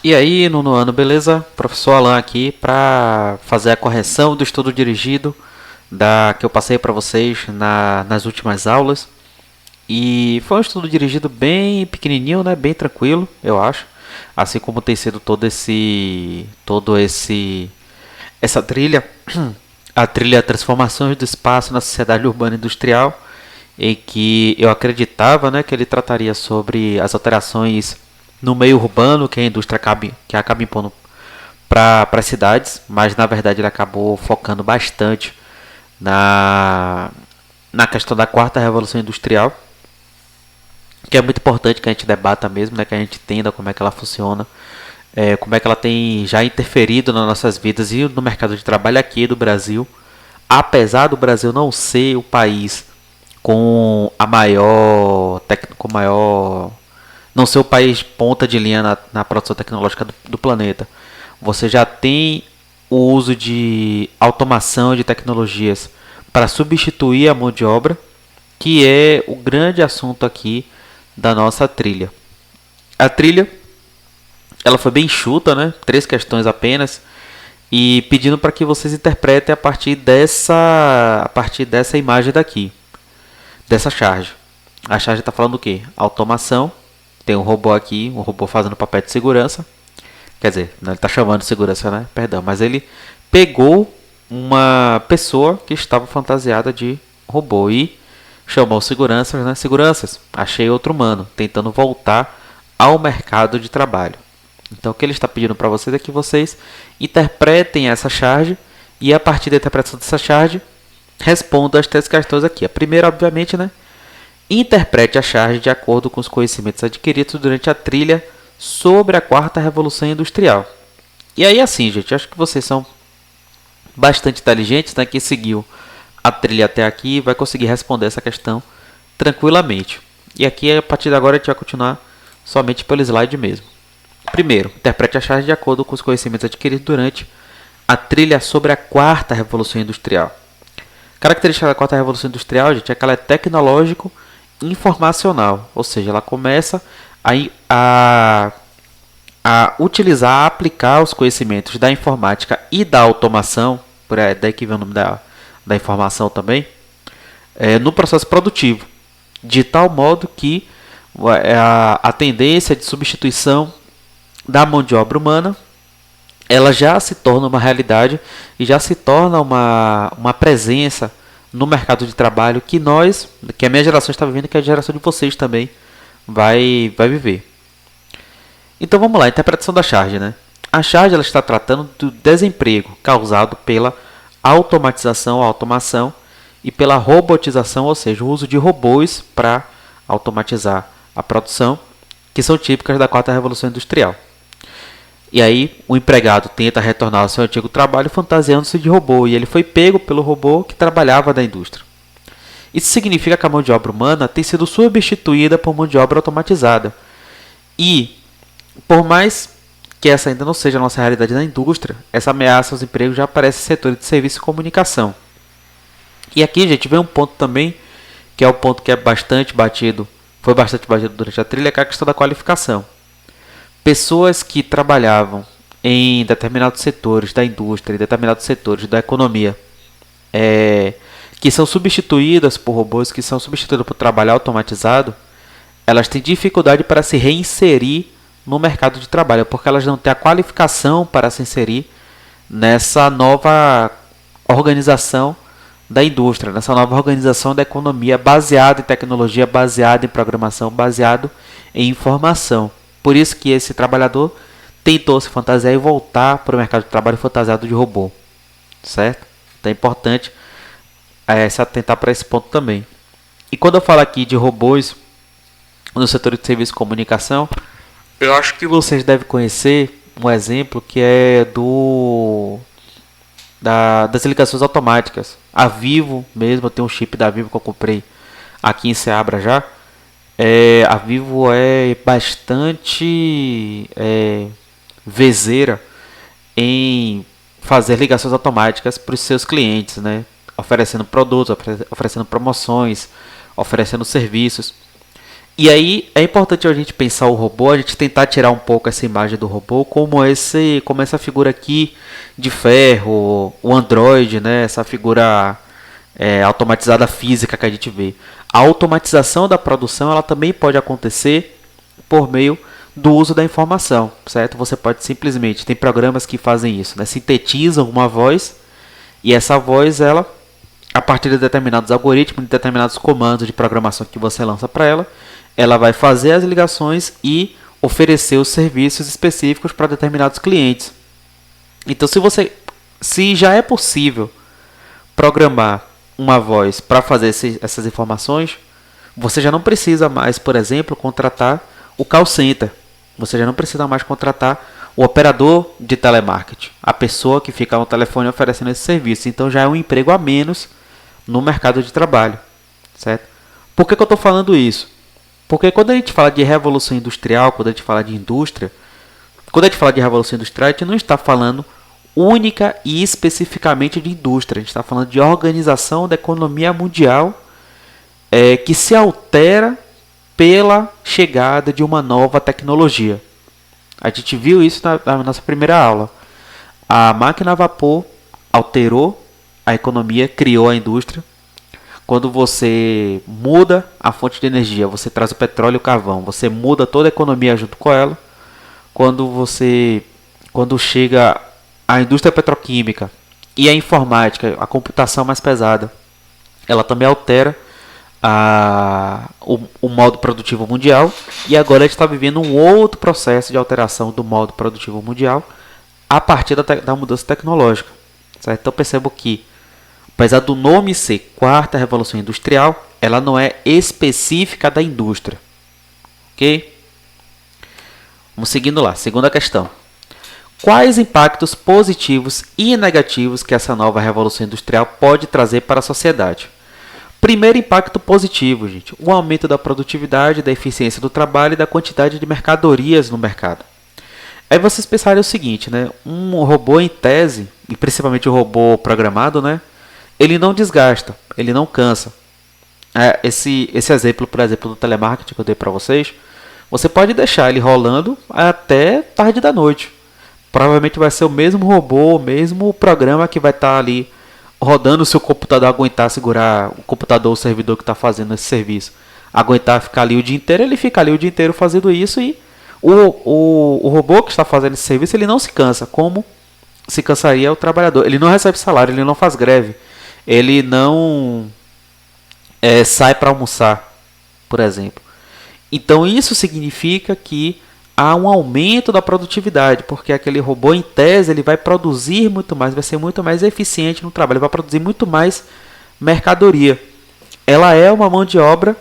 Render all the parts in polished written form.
E aí, nono ano, beleza? Professor Alan aqui para fazer a correção do estudo dirigido que eu passei para vocês nas últimas aulas. E foi um estudo dirigido bem pequenininho, né? Bem tranquilo, eu acho. Assim como tem sido essa trilha, a trilha Transformações do Espaço na Sociedade Urbana e Industrial, em que eu acreditava, né, que ele trataria sobre as alterações no meio urbano que a indústria acaba impondo para as cidades, mas na verdade ele acabou focando bastante na, na questão da quarta revolução industrial, que é muito importante que a gente debata mesmo, né, que a gente entenda como é que ela funciona, como é que ela tem já interferido nas nossas vidas e no mercado de trabalho aqui do Brasil, apesar do Brasil não ser o país com a maior, com maior não ser o país ponta de linha na produção tecnológica do planeta. Você já tem o uso de automação de tecnologias para substituir a mão de obra, que é o grande assunto aqui da nossa trilha. A trilha ela foi bem enxuta, né? 3 questões apenas, e pedindo para que vocês interpretem a partir dessa imagem daqui, dessa charge. A charge está falando o quê? Automação. Tem um robô aqui, um robô fazendo papel de segurança. Quer dizer, não, ele está chamando de segurança, né? Perdão, mas ele pegou uma pessoa que estava fantasiada de robô e chamou seguranças, né? Seguranças, achei outro humano, tentando voltar ao mercado de trabalho. Então, o que ele está pedindo para vocês é que vocês interpretem essa charge e, a partir da interpretação dessa charge, respondam as 3 questões aqui. A primeira, obviamente, né? Interprete a charge de acordo com os conhecimentos adquiridos durante a trilha sobre a quarta revolução industrial. E aí, assim, gente, acho que vocês são bastante inteligentes, né? Quem seguiu a trilha até aqui vai conseguir responder essa questão tranquilamente. E aqui, a partir de agora, a gente vai continuar somente pelo slide mesmo. Primeiro, interprete a charge de acordo com os conhecimentos adquiridos durante a trilha sobre a quarta revolução industrial. Característica da quarta revolução industrial, gente, é que ela é tecnológico informacional, ou seja, ela começa a utilizar, a aplicar os conhecimentos da informática e da automação, daí que vem o nome da informação também, no processo produtivo, de tal modo que a tendência de substituição da mão de obra humana ela já se torna uma realidade e já se torna uma presença no mercado de trabalho que a minha geração está vivendo, que a geração de vocês também vai viver. Então vamos lá, interpretação da charge, né? A charge ela está tratando do desemprego causado pela automatização, automação e pela robotização, ou seja, o uso de robôs para automatizar a produção, que são típicas da quarta revolução industrial. E aí o empregado tenta retornar ao seu antigo trabalho fantasiando-se de robô, e ele foi pego pelo robô que trabalhava na indústria. Isso significa que a mão de obra humana tem sido substituída por mão de obra automatizada. E, por mais que essa ainda não seja a nossa realidade na indústria, essa ameaça aos empregos já aparece no setor de serviço e comunicação. E aqui, gente, vem um ponto também, que é o ponto que foi bastante batido durante a trilha, que é a questão da qualificação. Pessoas que trabalhavam em determinados setores da indústria, em determinados setores da economia, que são substituídas por robôs, que são substituídas por trabalho automatizado, elas têm dificuldade para se reinserir no mercado de trabalho, porque elas não têm a qualificação para se inserir nessa nova organização da indústria, nessa nova organização da economia baseada em tecnologia, baseada em programação, baseado em informação. Por isso que esse trabalhador tentou se fantasiar e voltar para o mercado de trabalho fantasiado de robô, certo? Então é importante se atentar para esse ponto também. E quando eu falo aqui de robôs no setor de serviço e comunicação, eu acho que vocês devem conhecer um exemplo que é das ligações automáticas. A Vivo mesmo, eu tenho um chip da Vivo que eu comprei aqui em Ceabra já. A Vivo é bastante vezeira em fazer ligações automáticas para os seus clientes, né? Oferecendo produtos, oferecendo promoções, oferecendo serviços. E aí é importante a gente pensar o robô, a gente tentar tirar um pouco essa imagem do robô como essa figura aqui de ferro, o Android, né? Essa figura automatizada física que a gente vê. A automatização da produção ela também pode acontecer por meio do uso da informação, certo? Você pode simplesmente, tem programas que fazem isso, né? Sintetizam uma voz e essa voz ela a partir de determinados algoritmos, de determinados comandos de programação que você lança para ela, ela vai fazer as ligações e oferecer os serviços específicos para determinados clientes. Então, se já é possível programar uma voz para fazer essas informações, você já não precisa mais, por exemplo, contratar o call center. Você já não precisa mais contratar o operador de telemarketing, a pessoa que fica no telefone oferecendo esse serviço. Então, já é um emprego a menos no mercado de trabalho, certo? Por que eu estou falando isso? Porque quando a gente fala de revolução industrial, quando a gente fala de indústria, quando a gente fala de revolução industrial, a gente não está falando única e especificamente de indústria. A gente está falando de organização da economia mundial que se altera pela chegada de uma nova tecnologia. A gente viu isso na nossa primeira aula. A máquina a vapor alterou a economia, criou a indústria. Quando você muda a fonte de energia, você traz o petróleo e o carvão, você muda toda a economia junto com ela. Quando chega a indústria petroquímica e a informática, a computação mais pesada, ela também altera o modo produtivo mundial. E agora a gente está vivendo um outro processo de alteração do modo produtivo mundial a partir da mudança tecnológica. Certo? Então percebo que, apesar do nome ser Quarta Revolução Industrial, ela não é específica da indústria. Ok? Vamos seguindo lá. Segunda questão. Quais impactos positivos e negativos que essa nova Revolução Industrial pode trazer para a sociedade? Primeiro impacto positivo, gente. O aumento da produtividade, da eficiência do trabalho e da quantidade de mercadorias no mercado. Aí vocês pensarem o seguinte, né? Um robô em tese, e principalmente o robô programado, né? Ele não desgasta, ele não cansa. Esse exemplo, por exemplo, do telemarketing que eu dei para vocês, você pode deixar ele rolando até tarde da noite. Provavelmente vai ser o mesmo robô, o mesmo programa que vai estar ali rodando o seu computador, aguentar segurar o computador, o servidor que está fazendo esse serviço. Aguentar ficar ali o dia inteiro, ele fica ali o dia inteiro fazendo isso e o robô que está fazendo esse serviço, ele não se cansa, como se cansaria o trabalhador. Ele não recebe salário, ele não faz greve. Ele não sai para almoçar, por exemplo. Então isso significa que há um aumento da produtividade, porque aquele robô em tese ele vai produzir muito mais, vai ser muito mais eficiente no trabalho, vai produzir muito mais mercadoria. Ela é uma mão de obra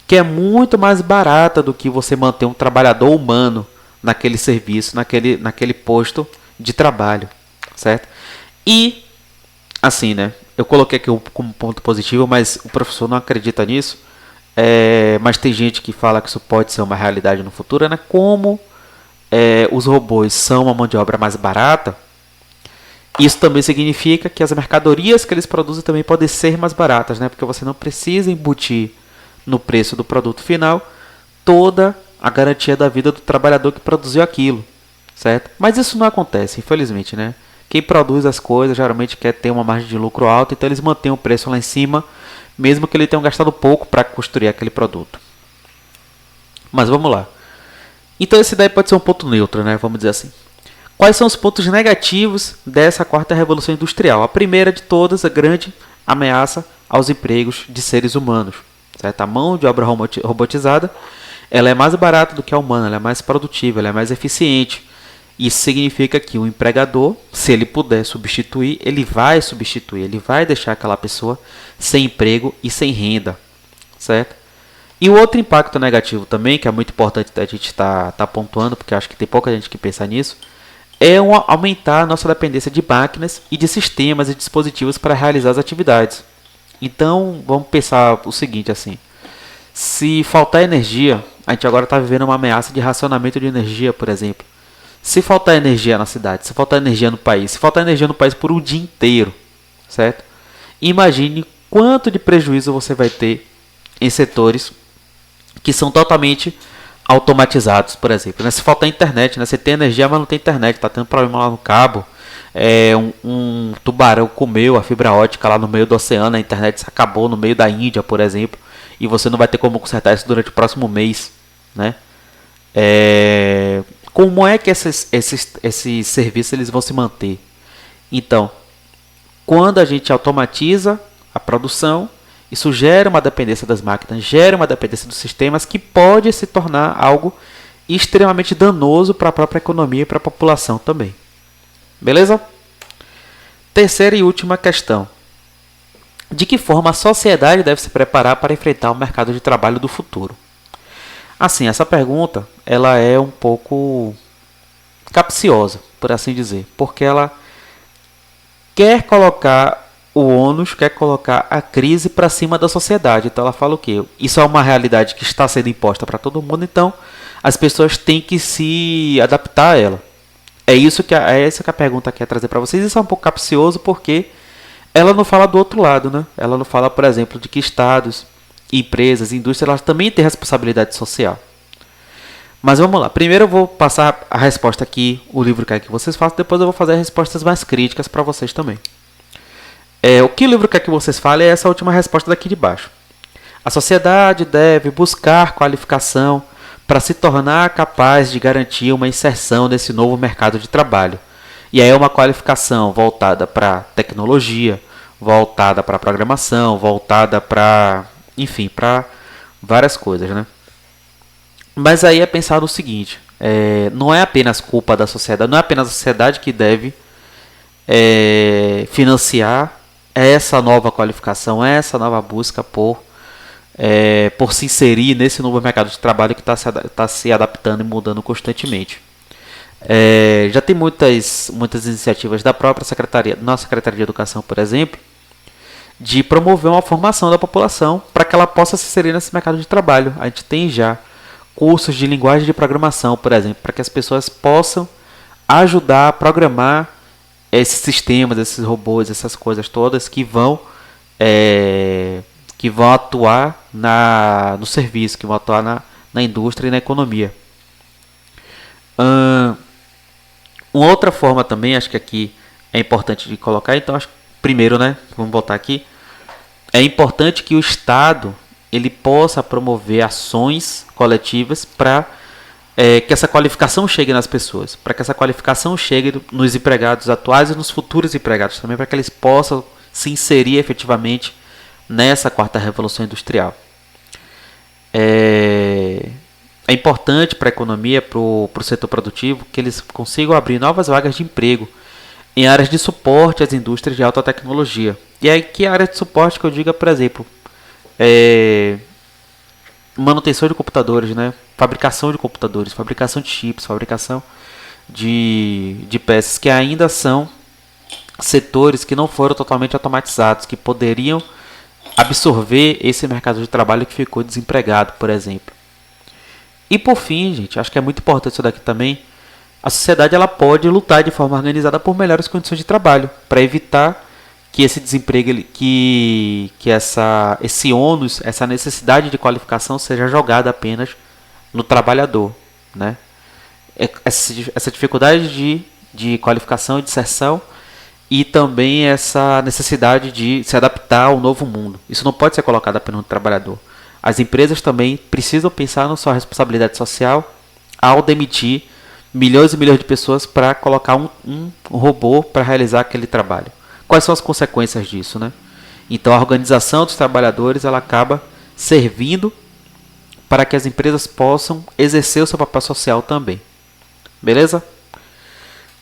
que é muito mais barata do que você manter um trabalhador humano naquele serviço, naquele posto de trabalho, certo? E assim, né? Eu coloquei aqui como ponto positivo, mas o professor não acredita nisso. Mas tem gente que fala que isso pode ser uma realidade no futuro, né? Como os robôs são uma mão de obra mais barata, isso também significa que as mercadorias que eles produzem também podem ser mais baratas, né? Porque você não precisa embutir no preço do produto final toda a garantia da vida do trabalhador que produziu aquilo, certo? Mas isso não acontece, infelizmente, né? Quem produz as coisas geralmente quer ter uma margem de lucro alta, então eles mantêm o preço lá em cima, mesmo que ele tenha gastado pouco para construir aquele produto. Mas vamos lá. Então esse daí pode ser um ponto neutro, né? Vamos dizer assim. Quais são os pontos negativos dessa quarta revolução industrial? A primeira de todas, a grande ameaça aos empregos de seres humanos. Certo? A mão de obra robotizada, ela é mais barata do que a humana, ela é mais produtiva, ela é mais eficiente. Isso significa que o empregador, se ele puder substituir, ele vai substituir, ele vai deixar aquela pessoa sem emprego e sem renda, certo? E o outro impacto negativo também, que é muito importante a gente estar pontuando, porque acho que tem pouca gente que pensa nisso, é aumentar a nossa dependência de máquinas e de sistemas e dispositivos para realizar as atividades. Então, vamos pensar o seguinte, assim, se faltar energia, a gente agora está vivendo uma ameaça de racionamento de energia, por exemplo. Se faltar energia na cidade, se faltar energia no país, se faltar energia no país por um dia inteiro, certo? Imagine quanto de prejuízo você vai ter em setores que são totalmente automatizados, por exemplo. Né? Se faltar internet, né? Você tem energia, mas não tem internet, está tendo problema lá no cabo. Um tubarão comeu a fibra ótica lá no meio do oceano, a internet se acabou no meio da Índia, por exemplo, e você não vai ter como consertar isso durante o próximo mês, né? Como é que esses serviços eles vão se manter? Então, quando a gente automatiza a produção, isso gera uma dependência das máquinas, gera uma dependência dos sistemas que pode se tornar algo extremamente danoso para a própria economia e para a população também. Beleza? Terceira e última questão. De que forma a sociedade deve se preparar para enfrentar o mercado de trabalho do futuro? Assim, essa pergunta ela é um pouco capciosa, por assim dizer, porque ela quer colocar o ônus, quer colocar a crise para cima da sociedade. Então ela fala o quê? Isso é uma realidade que está sendo imposta para todo mundo, então as pessoas têm que se adaptar a ela. É essa que a pergunta quer trazer para vocês. Isso é um pouco capcioso porque ela não fala do outro lado, né? Ela não fala, por exemplo, de que estados, empresas, indústrias, elas também têm responsabilidade social. Mas vamos lá. Primeiro eu vou passar a resposta aqui, o livro quer que vocês façam, depois eu vou fazer as respostas mais críticas para vocês também. O que o livro quer que vocês falem é essa última resposta daqui de baixo. A sociedade deve buscar qualificação para se tornar capaz de garantir uma inserção nesse novo mercado de trabalho. E aí é uma qualificação voltada para tecnologia, voltada para programação, voltada para, enfim, para várias coisas, né? Mas aí é pensar no seguinte, não é apenas culpa da sociedade, não é apenas a sociedade que deve financiar essa nova qualificação, essa nova busca por se inserir nesse novo mercado de trabalho que está se adaptando e mudando constantemente. Já tem muitas iniciativas da própria nossa Secretaria de Educação, por exemplo, de promover uma formação da população para que ela possa se inserir nesse mercado de trabalho. A gente tem já cursos de linguagem de programação, por exemplo, para que as pessoas possam ajudar a programar esses sistemas, esses robôs, essas coisas todas que vão atuar no serviço, que vão atuar na indústria e na economia. Uma outra forma também, acho que aqui é importante de colocar, então acho que primeiro, né, vamos voltar aqui, é importante que o Estado ele possa promover ações coletivas para que essa qualificação chegue nas pessoas, para que essa qualificação chegue nos empregados atuais e nos futuros empregados também, para que eles possam se inserir efetivamente nessa quarta revolução industrial. É importante para a economia, para o setor produtivo, que eles consigam abrir novas vagas de emprego em áreas de suporte às indústrias de alta tecnologia. E aí, que área de suporte que eu diga, por exemplo, manutenção de computadores, né? Fabricação de computadores, fabricação de chips, fabricação de peças, que ainda são setores que não foram totalmente automatizados, que poderiam absorver esse mercado de trabalho que ficou desempregado, por exemplo. E por fim, gente, acho que é muito importante isso daqui também, a sociedade ela pode lutar de forma organizada por melhores condições de trabalho, para evitar que esse desemprego, esse ônus, essa necessidade de qualificação seja jogada apenas no trabalhador, né? Essa dificuldade de qualificação e de inserção e também essa necessidade de se adaptar ao novo mundo. Isso não pode ser colocado apenas no trabalhador. As empresas também precisam pensar na sua responsabilidade social ao demitir milhões e milhões de pessoas para colocar um robô para realizar aquele trabalho. Quais são as consequências disso, né? Então a organização dos trabalhadores ela acaba servindo para que as empresas possam exercer o seu papel social também. Beleza?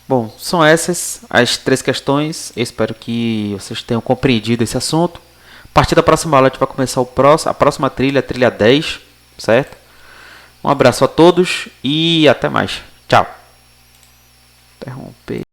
Bom, são essas as 3 questões. Eu espero que vocês tenham compreendido esse assunto. A partir da próxima aula a gente vai começar a próxima trilha, a trilha 10, certo? Um abraço a todos e até mais. Tchau. Interromper.